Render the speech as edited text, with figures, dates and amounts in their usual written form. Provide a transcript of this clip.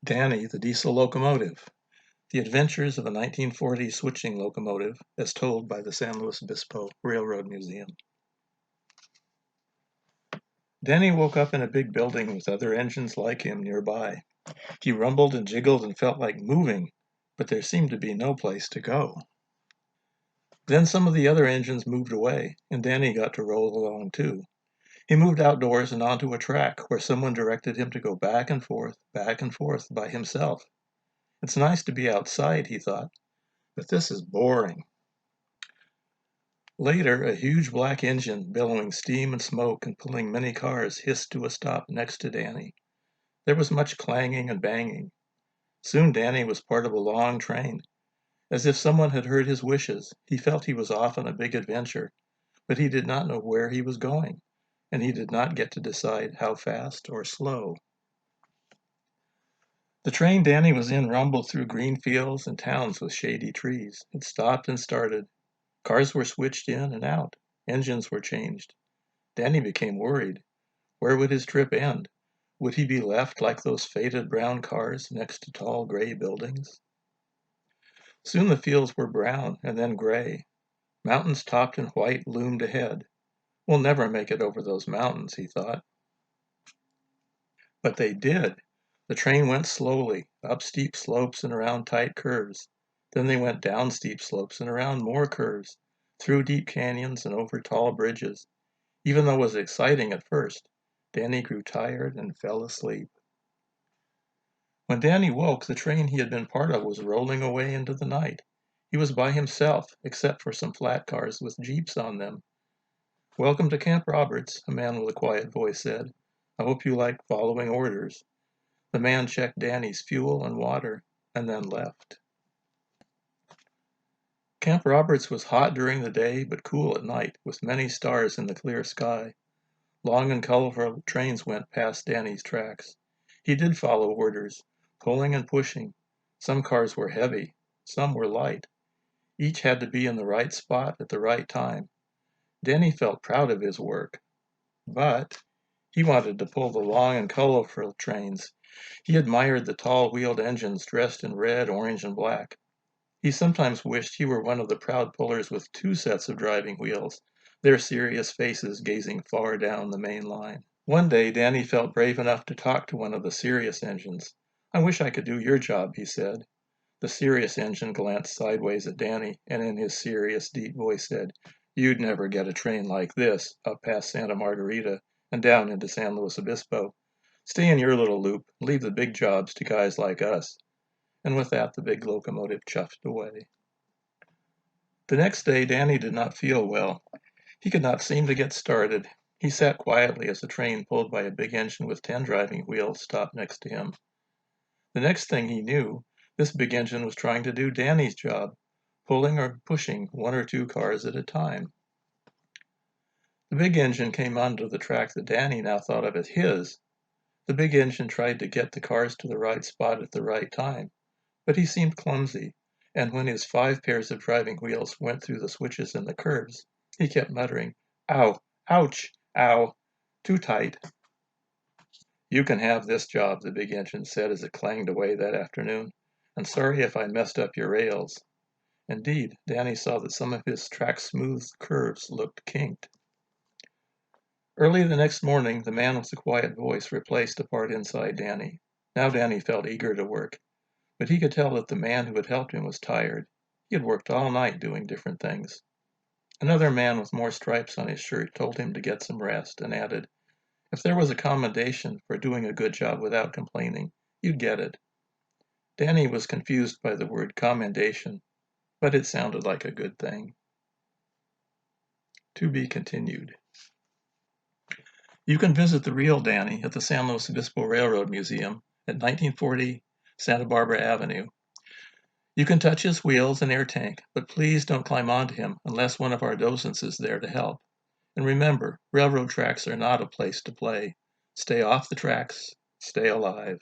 Danny, the Diesel Locomotive. The Adventures of a 1940 Switching Locomotive, as told by the San Luis Obispo Railroad Museum. Danny woke up in a big building with other engines like him nearby. He rumbled and jiggled and felt like moving, but there seemed to be no place to go. Then some of the other engines moved away, and Danny got to roll along too. He moved outdoors and onto a track where someone directed him to go back and forth by himself. It's nice to be outside, he thought, but this is boring. Later, a huge black engine, billowing steam and smoke and pulling many cars, hissed to a stop next to Danny. There was much clanging and banging. Soon Danny was part of a long train. As if someone had heard his wishes, he felt he was off on a big adventure, but he did not know where he was going, and he did not get to decide how fast or slow. The train Danny was in rumbled through green fields and towns with shady trees. It stopped and started. Cars were switched in and out. Engines were changed. Danny became worried. Where would his trip end? Would he be left like those faded brown cars next to tall gray buildings? Soon the fields were brown and then gray. Mountains topped in white loomed ahead. We'll never make it over those mountains, he thought. But they did. The train went slowly, up steep slopes and around tight curves. Then they went down steep slopes and around more curves, through deep canyons and over tall bridges. Even though it was exciting at first, Danny grew tired and fell asleep. When Danny woke, the train he had been part of was rolling away into the night. He was by himself, except for some flat cars with jeeps on them. "Welcome to Camp Roberts," a man with a quiet voice said. "I hope you like following orders." The man checked Danny's fuel and water, and then left. Camp Roberts was hot during the day, but cool at night, with many stars in the clear sky. Long and colorful trains went past Danny's tracks. He did follow orders, pulling and pushing. Some cars were heavy, some were light. Each had to be in the right spot at the right time. Danny felt proud of his work, but he wanted to pull the long and colorful trains. He admired the tall-wheeled engines dressed in red, orange, and black. He sometimes wished he were one of the proud pullers with two sets of driving wheels, their serious faces gazing far down the main line. One day Danny felt brave enough to talk to one of the serious engines. "I wish I could do your job," he said. The serious engine glanced sideways at Danny, and in his serious, deep voice said, "You'd never get a train like this up past Santa Margarita and down into San Luis Obispo. Stay in your little loop, leave the big jobs to guys like us." And with that, the big locomotive chuffed away. The next day, Danny did not feel well. He could not seem to get started. He sat quietly as the train pulled by a big engine with 10 driving wheels stopped next to him. The next thing he knew, this big engine was trying to do Danny's job, pulling or pushing one or two cars at a time. The big engine came onto the track that Danny now thought of as his. The big engine tried to get the cars to the right spot at the right time, but he seemed clumsy, and when his 5 pairs of driving wheels went through the switches and the curves, he kept muttering, "Ow, ouch, ow, too tight." "You can have this job," the big engine said as it clanged away that afternoon. "I'm sorry if I messed up your rails." Indeed, Danny saw that some of his track's smooth curves looked kinked. Early the next morning, the man with the quiet voice replaced a part inside Danny. Now Danny felt eager to work, but he could tell that the man who had helped him was tired. He had worked all night doing different things. Another man with more stripes on his shirt told him to get some rest and added, "If there was a commendation for doing a good job without complaining, you'd get it." Danny was confused by the word commendation, but it sounded like a good thing. To be continued. You can visit the real Danny at the San Luis Obispo Railroad Museum at 1940 Santa Barbara Avenue. You can touch his wheels and air tank, but please don't climb onto him unless one of our docents is there to help. And remember, railroad tracks are not a place to play. Stay off the tracks, stay alive.